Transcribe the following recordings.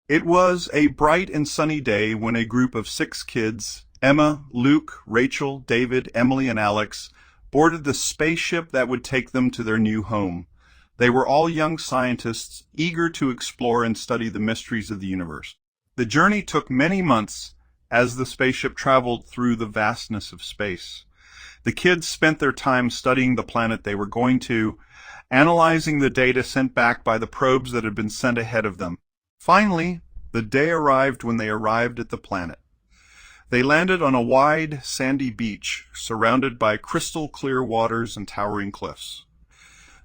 It was a bright and sunny day when a group of 6 kids, Emma, Luke, Rachel, David, Emily, and Alex, boarded the spaceship that would take them to their new home. They were all young scientists, eager to explore and study the mysteries of the universe. The journey took many months as the spaceship traveled through the vastness of space. The kids spent their time studying the planet they were going to, analyzing the data sent back by the probes that had been sent ahead of them. Finally, the day arrived when they arrived at the planet. They landed on a wide, sandy beach, surrounded by crystal-clear waters and towering cliffs.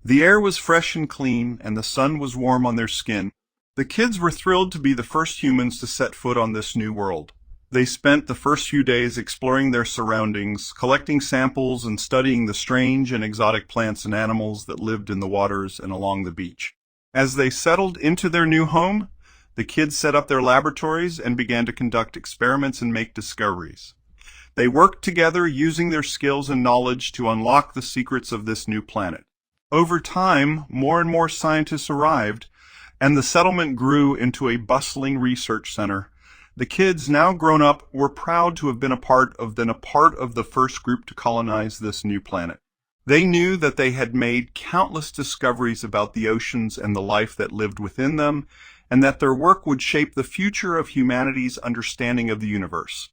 The air was fresh and clean, and the sun was warm on their skin. The kids were thrilled to be the first humans to set foot on this new world. They spent the first few days exploring their surroundings, collecting samples and studying the strange and exotic plants and animals that lived in the waters and along the beach. As they settled into their new home, the kids set up their laboratories and began to conduct experiments and make discoveries. They worked together using their skills and knowledge to unlock the secrets of this new planet. Over time, more and more scientists arrived, and the settlement grew into a bustling research center. The kids, now grown up, were proud to have been a part of the first group to colonize this new planet. They knew that they had made countless discoveries about the oceans and the life that lived within them, and that their work would shape the future of humanity's understanding of the universe.